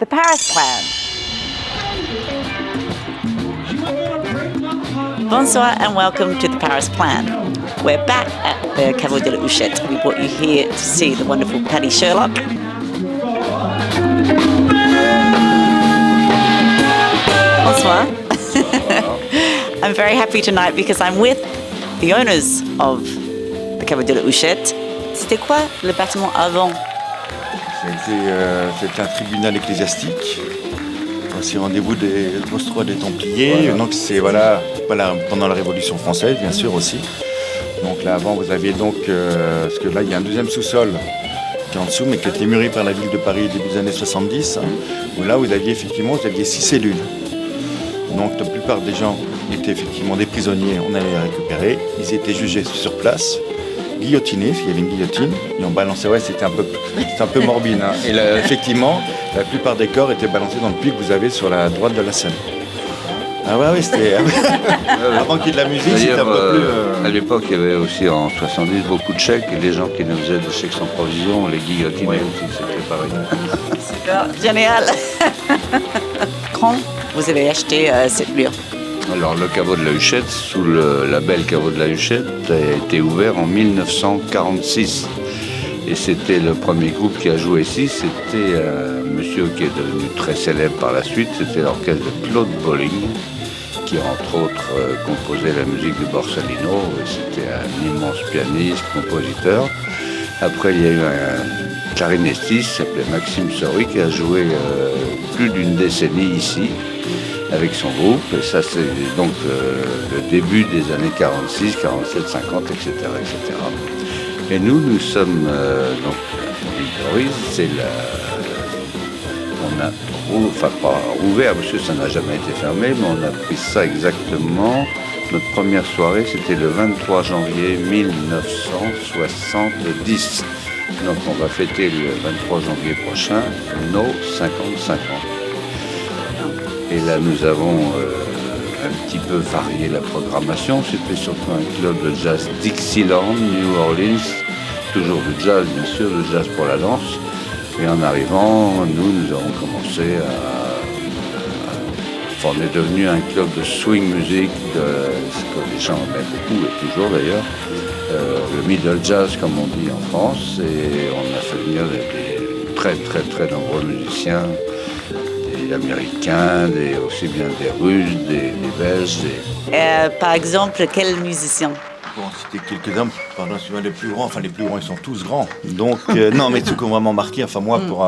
The Paris Plan. Bonsoir and welcome to The Paris Plan. We're back at the Caveau de la Huchette. We brought you here to see the wonderful Paddy Sherlock. Bonsoir. I'm very happy tonight because I'm with the owners of the Caveau de la Huchette. C'était quoi le bâtiment avant? C'était un tribunal ecclésiastique. C'est rendez-vous des post-rois des Templiers. Voilà. Donc c'est voilà, pendant la Révolution française, bien sûr aussi. Donc là avant, vous aviez donc parce que là il y a un deuxième sous-sol qui est en dessous, mais qui a été muré par la ville de Paris début des années 70. Où là vous aviez 6 cellules. Donc la plupart des gens étaient effectivement des prisonniers. On allait les récupérer. Ils étaient jugés sur place, guillotinés, s'il y avait une guillotine, et on balançait. Ouais, c'était un peu morbide. Hein. Et là, effectivement, la plupart des corps étaient balancés dans le puits que vous avez sur la droite de la scène. Ah ouais, c'était... Avant qu'il y ait de la musique, c'était un peu plus... À l'époque, il y avait aussi en 70 beaucoup de chèques, et les gens qui nous faisaient des chèques sans provision, les guillotines aussi, c'était pareil. Super, génial. Quand vous avez acheté cette mur? Alors le caveau de la Huchette, sous le label caveau de la Huchette, a été ouvert en 1946. Et c'était le premier groupe qui a joué ici. C'était un monsieur qui est devenu très célèbre par la suite. C'était l'orchestre de Claude Bolling, qui entre autres composait la musique de Borsalino. Et c'était un immense pianiste, compositeur. Après, il y a eu un clarinettiste qui s'appelait Maxime Sory, qui a joué plus d'une décennie ici avec son groupe. Et ça, c'est donc le début des années 46, 47, 50, etc. etc. Et nous sommes donc Victoris, c'est on a pas ouvert parce que ça n'a jamais été fermé, mais on a pris ça exactement. Notre première soirée, c'était le 23 janvier 1970. Donc on va fêter le 23 janvier prochain nos 55 ans. Et là, nous avons un petit peu varié la programmation. C'était surtout un club de jazz Dixieland, New Orleans. Toujours du jazz, bien sûr, le jazz pour la danse. Et en arrivant, nous avons commencé on est devenu un club de swing music, ce que les gens aiment beaucoup, et toujours d'ailleurs. Le middle jazz, comme on dit en France. Et on a fait venir des très, très, très nombreux musiciens. Des Américains, aussi bien des Russes, des Belges. Par exemple, quels musiciens? Bon, c'était quelques-uns, pendant les plus grands, les plus grands, ils sont tous grands. Donc, non, mais ceux qui ont vraiment marqué, moi, pour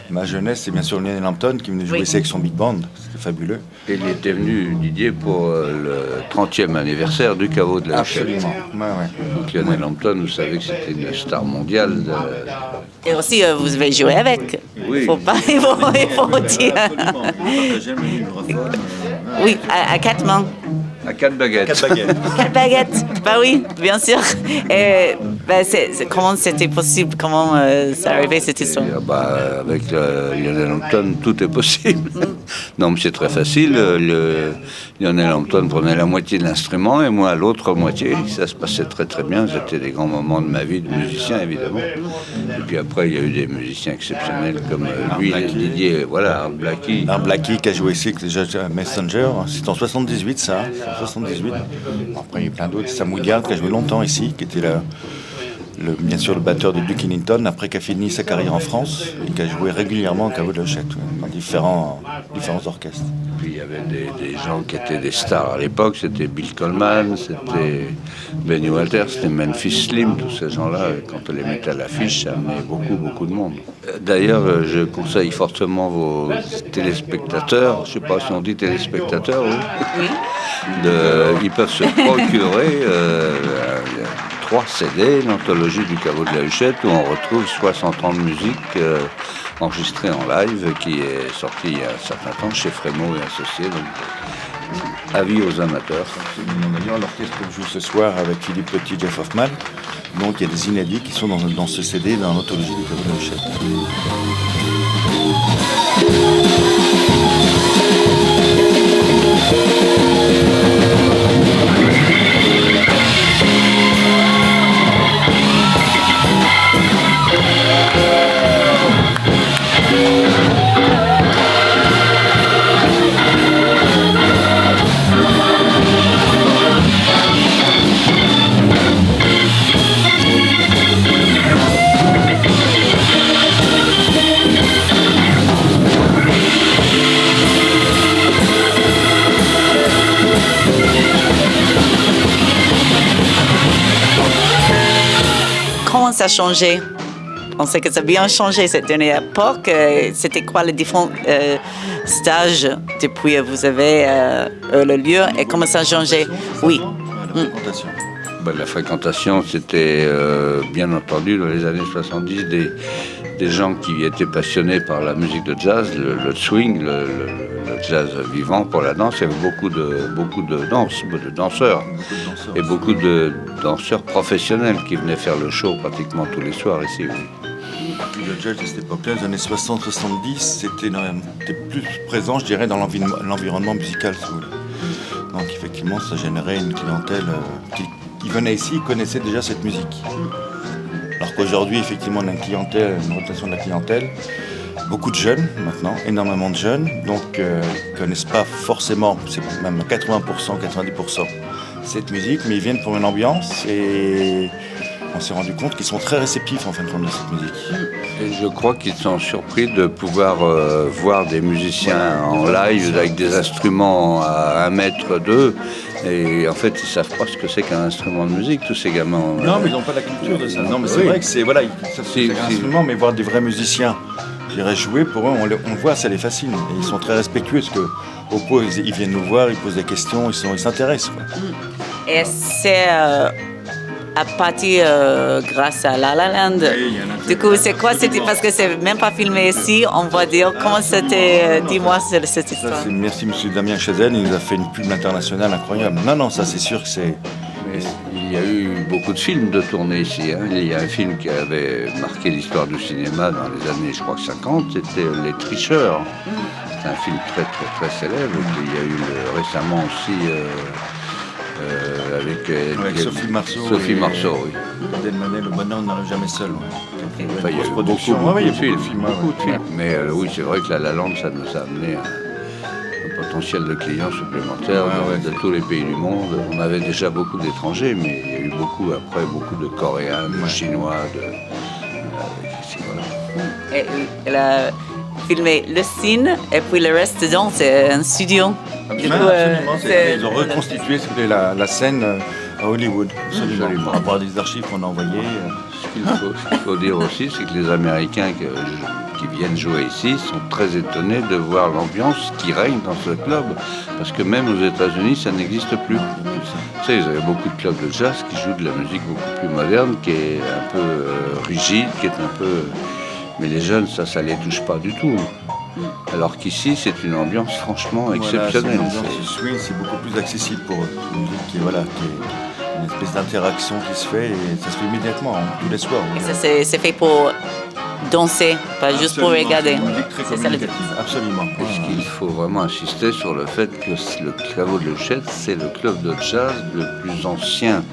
ma jeunesse, c'est bien sûr Lionel Hampton qui venait jouer ici avec son big band, c'était fabuleux. Et il était venu, Didier, pour le 30e anniversaire du caveau de la Huchette. Absolument, ouais. Donc Lionel Hampton, vous savez que c'était une star mondiale. Et aussi, vous avez joué avec. Oui. Il faut dire. Oui, à 4 mains. À 4 baguettes. 4 baguettes, bah oui, bien sûr. Et comment c'était possible? Comment c'est arrivé cette histoire? Avec Lionel Hampton, tout est possible. Non, mais c'est très facile. Lionel Hampton prenait la moitié de l'instrument et moi l'autre moitié. Ça se passait très très bien. C'était des grands moments de ma vie de musicien, évidemment. Et puis après, il y a eu des musiciens exceptionnels comme lui, Didier, Art Blakey. Art Blakey qui a joué ici avec les Messenger. C'est en 78, ça. 78. Après, il y a plein d'autres. Sam Woodard qui a joué longtemps ici, qui était bien sûr le batteur de Duke Ellington, après qui a fini sa carrière en France et qui a joué régulièrement au caveau de la Huchette, dans différents orchestres. Puis il y avait des gens qui étaient des stars à l'époque, c'était Bill Coleman, c'était Benny Walters, c'était Memphis Slim, tous ces gens-là, quand on les mettait à l'affiche, ça amenait beaucoup de monde. D'ailleurs, je conseille fortement vos téléspectateurs, je ne sais pas si on dit téléspectateurs, oui. Ils peuvent se procurer 3 CD, l'anthologie du caveau de la Huchette, où on retrouve 60 ans de musique enregistrée en live, qui est sortie il y a un certain temps chez Frémaux et Associés. Donc, avis aux amateurs. D'ailleurs, l'orchestre joue ce soir avec Philippe Petit et Jeff Hoffman. Donc il y a des inédits qui sont dans ce CD, dans l'anthologie du caveau de la Huchette. ça a changé? On sait que ça a bien changé cette dernière époque. C'était quoi les différents stages depuis que vous avez le lieu et comment ça a changé? Oui. La fréquentation. La fréquentation, c'était bien entendu dans les années 70 des gens qui étaient passionnés par la musique de jazz, le swing, le jazz vivant pour la danse. Il y avait beaucoup de danseurs et beaucoup de danseurs professionnels qui venaient faire le show pratiquement tous les soirs ici. Le jazz à cette époque-là, les années 60-70, c'était plus présent, je dirais, dans l'environnement musical, si vous voulez. Donc effectivement, ça générait une clientèle qui venait ici, connaissait déjà cette musique. Alors qu'aujourd'hui, effectivement, on a une rotation de la clientèle, beaucoup de jeunes maintenant, énormément de jeunes, donc ils ne connaissent pas forcément, c'est même 80%, 90% cette musique, mais ils viennent pour une ambiance et on s'est rendu compte qu'ils sont très réceptifs en fin de compte de cette musique. Et je crois qu'ils sont surpris de pouvoir voir des musiciens en live avec des instruments à 1 mètre d'eux. Et en fait, ils ne savent pas ce que c'est qu'un instrument de musique, tous ces gamins. Non, mais ils n'ont pas la culture de ça. Non, mais c'est vrai que c'est un instrument, mais voir des vrais musiciens, je dirais, jouer, pour eux, on voit, ça les fascine. Et ils sont très respectueux parce que ils viennent nous voir, ils posent des questions, ils s'intéressent. Et c'est à partir grâce à La La Land. Du coup, c'est quoi? C'était parce que c'est même pas filmé ici. On va dire comment c'était. Dis-moi cette histoire. Merci M. Damien Chazelle, il nous a fait une pub internationale incroyable. Non, ça c'est sûr que c'est. Mais il y a eu beaucoup de films de tournée ici. Il y a un film qui avait marqué l'histoire du cinéma dans les années, je crois, 50, c'était Les Tricheurs. C'est un film très, très, très célèbre. Et il y a eu récemment aussi. Avec Sophie Marceau. Sophie Marceau, oui. Adèle Manet, Le bonheur n'arrive jamais seul. Ouais. Enfin, il y a eu beaucoup de films. Mais oui, c'est vrai que La La Land, ça nous a amené un potentiel de clients supplémentaires de tous les pays du monde. On avait déjà beaucoup d'étrangers, mais il y a eu beaucoup de Coréens, de Chinois, voilà. Et elle a filmé le scene et puis le reste dedans, c'est un studio. Absolument, ils ont reconstitué la scène à Hollywood. Absolument. Par rapport à des archives qu'on a envoyées. Ce qu'il faut dire aussi, c'est que les Américains qui viennent jouer ici sont très étonnés de voir l'ambiance qui règne dans ce club. Parce que même aux États-Unis, ça n'existe plus. Tu sais, ils avaient beaucoup de clubs de jazz qui jouent de la musique beaucoup plus moderne, qui est un peu rigide, qui est un peu... Mais les jeunes, ça les touche pas du tout. Alors qu'ici, c'est une ambiance franchement exceptionnelle. Voilà, c'est une ambiance swing, c'est beaucoup plus accessible pour eux. Une musique qui est une espèce d'interaction qui se fait et ça se fait immédiatement, tous les soirs. Et ça, c'est fait pour danser, pas juste pour regarder. C'est une musique très communicative, absolument. Parce qu'il faut vraiment insister sur le fait que le Caveau de la Huchette, c'est le club de jazz le plus ancien,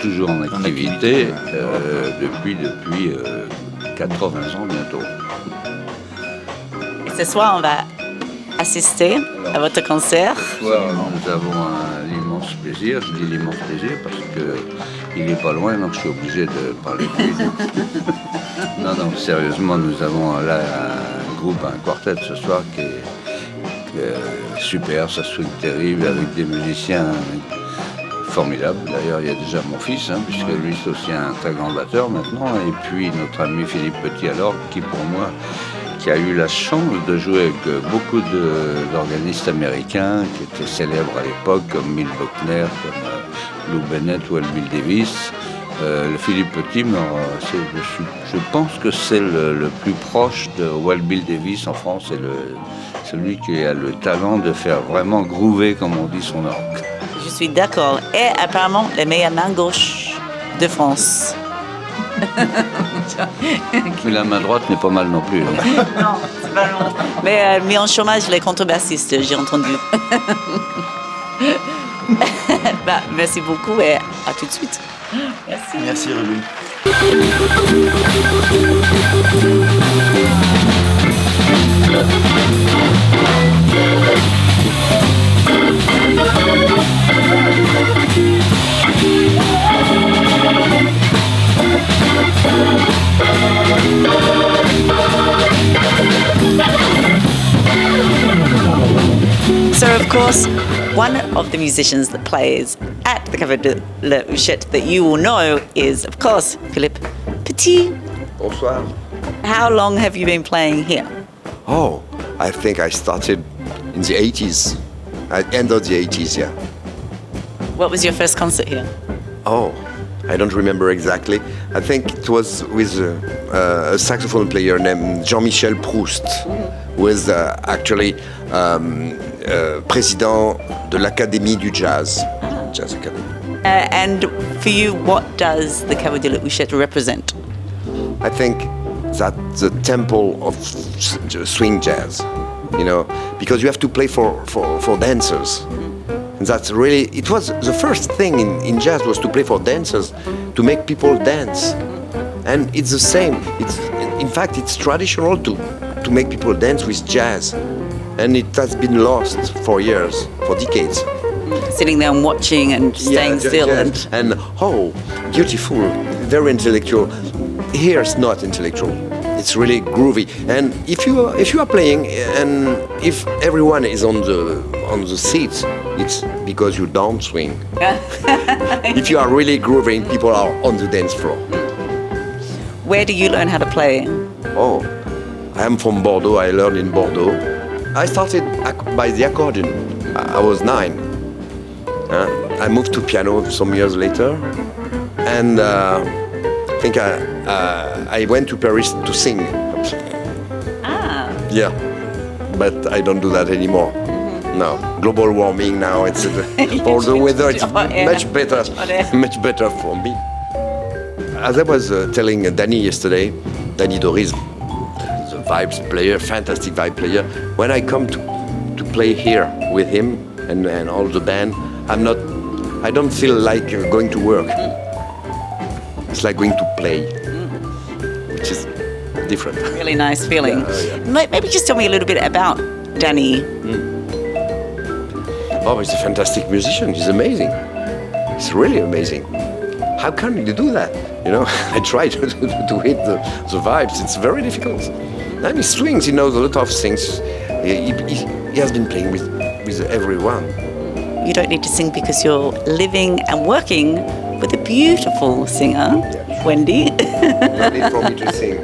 toujours en activité, depuis 80 ans bientôt. Et ce soir, on va assister à votre concert. Ce soir, nous avons un immense plaisir. Je dis l'immense plaisir parce qu'il n'est pas loin, donc je suis obligé de parler de lui. Non, sérieusement, nous avons là un quartet ce soir qui est super, ça swing terrible, avec des musiciens formidables. D'ailleurs, il y a déjà mon fils, puisque lui c'est aussi un très grand batteur maintenant, et puis notre ami Philippe Petit, alors, qui a eu la chance de jouer avec beaucoup d'organistes américains qui étaient célèbres à l'époque, comme Milt Buckner, comme Lou Bennett ou Bill Davis. Le Philippe Petit, je pense que c'est le plus proche de Wild Bill Davis en France, c'est celui qui a le talent de faire vraiment groover, comme on dit, son orgue. Je suis d'accord. Et apparemment, la meilleure main gauche de France. Mais la main droite n'est pas mal non plus. Non, c'est pas long. Mais mis en chômage, les contrebassistes, j'ai entendu. Merci beaucoup et à tout de suite. Merci. Merci, Ruby. So, of course, one of the musicians that plays at the Caveau de la Huchette that you will know is, of course, Philippe Petit. Bonsoir. How long have you been playing here? Oh, I think I started in the 80s. At end of the 80s, yeah. What was your first concert here? Oh, I don't remember exactly. I think it was with a saxophone player named Jean-Michel Proust, who is actually président de l'Académie du Jazz. Jazz Academy. And for you, what does the Caveau de la Huchette represent? I think that the temple of swing jazz, you know, because you have to play for dancers. And that's really, it was the first thing in jazz was to play for dancers, to make people dance. And it's the same. In fact, it's traditional to make people dance with jazz. And it has been lost for years, for decades. Sitting there and watching and staying still. Yes. And oh, beautiful, very intellectual. Here it's not intellectual. It's really groovy. And if you are playing and if everyone is on the seats, it's because you don't swing. If you are really grooving, people are on the dance floor. Where do you learn how to play? Oh, I am from Bordeaux. I learned in Bordeaux. I started by the accordion. I was 9. I moved to piano some years later, and I think I went to Paris to sing. Ah. Yeah, but I don't do that anymore. No, global warming now. It's all the weather. It's much better for me. As I was telling Danny yesterday, Danny Doris, the vibes player, fantastic vibe player. When I come to play here with him and all the band, I don't feel like going to work. It's like going to play, which is different. Really nice feeling. Yeah. Maybe just tell me a little bit about Danny. Oh, he's a fantastic musician. He's amazing. He's really amazing. How can you do that? You know, I try to hit the vibes. It's very difficult. And he swings. He knows a lot of things. He has been playing with everyone. You don't need to sing because you're living and working with a beautiful singer, Wendy. No need for me to sing.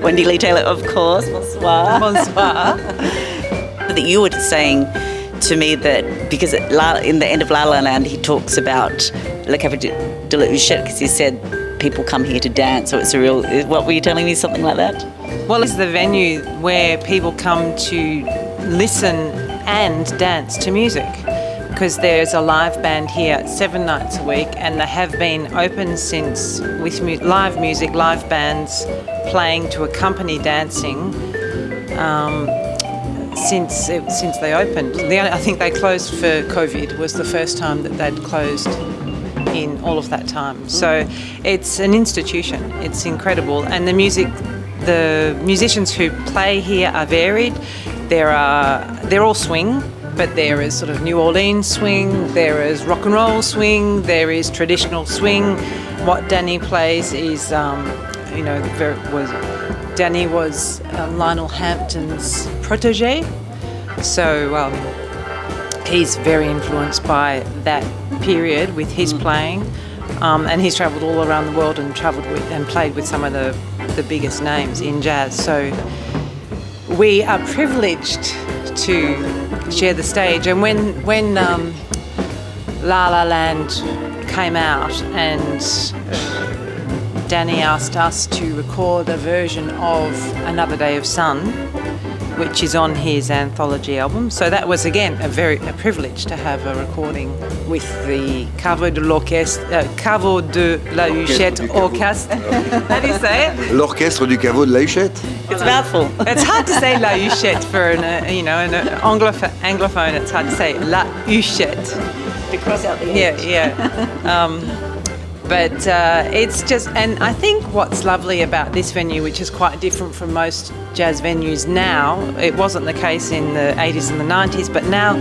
Wendy Lee Taylor, of course. Bonsoir. Bonsoir. That you were saying to me that because in the end of La La Land, he talks about Le Caveau de la Huchette because he said people come here to dance. So it's a real. What were you telling me? Something like that? Well, it's the venue where people come to listen and dance to music. Because there's a live band here 7 nights a week, and they have been open since with live music, live bands playing to accompany dancing since they opened. I think they closed for COVID. Was the first time that they'd closed in all of that time. So it's an institution. It's incredible, and the musicians who play here are varied. They're all swing. But there is sort of New Orleans swing, there is rock and roll swing, there is traditional swing. What Danny plays is, Danny was Lionel Hampton's protege, so he's very influenced by that period with his playing, and he's travelled all around the world and played with some of the biggest names in jazz. So we are privileged to share the stage. And when La La Land came out and Danny asked us to record a version of Another Day of Sun, which is on his anthology album. So that was again a privilege to have a recording with the Caveau de la Huchette Orchestre. How do you say it? L'orchestre du Caveau de la Huchette. It's a mouthful. It's hard to say La Huchette for an anglophone. It's hard to say La Huchette. To cross out the But it's just, and I think what's lovely about this venue, which is quite different from most jazz venues now, it wasn't the case in the 80s and the 90s, but now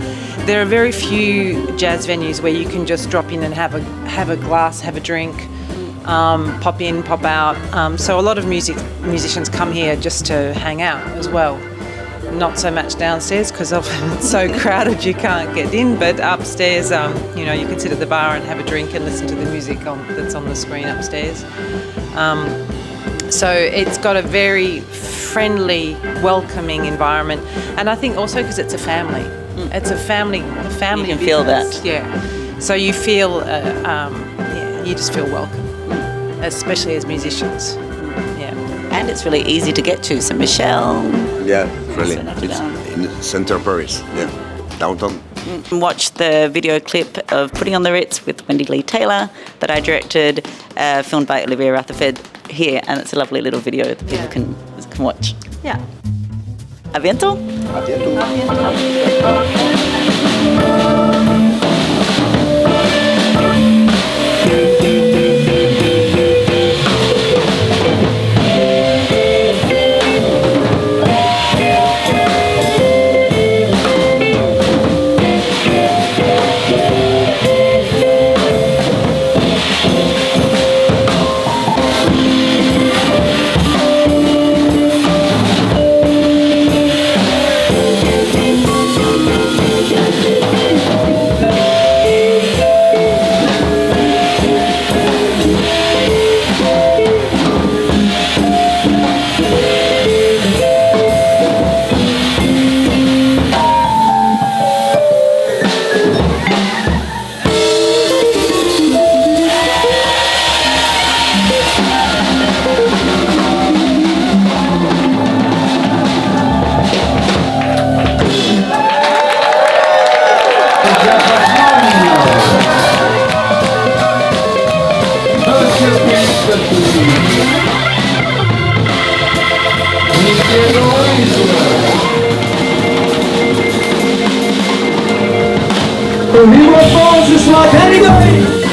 there are very few jazz venues where you can just drop in and have a glass, have a drink, pop in, pop out. So a lot of musicians come here just to hang out as well. not so much downstairs because often it's so crowded you can't get in. But upstairs, you know, you can sit at the bar and have a drink and listen to the music that's on the screen upstairs. So it's got a very friendly, welcoming environment, and I think also because it's a family. It's a family. You can feel business. that. Yeah. So you feel, you just feel welcome, especially as musicians. Yeah. And it's really easy to get to. So Michelle. Yeah, really. Notre It's Dame. in center Paris. Yeah, downtown. Watch the video clip of Putting on the Ritz with Wendy Lee Taylor that I directed, filmed by Olivia Rutherford here, and it's a lovely little video that people can watch. Yeah. A bientôt. À bientôt. Viva France, it's like anyway!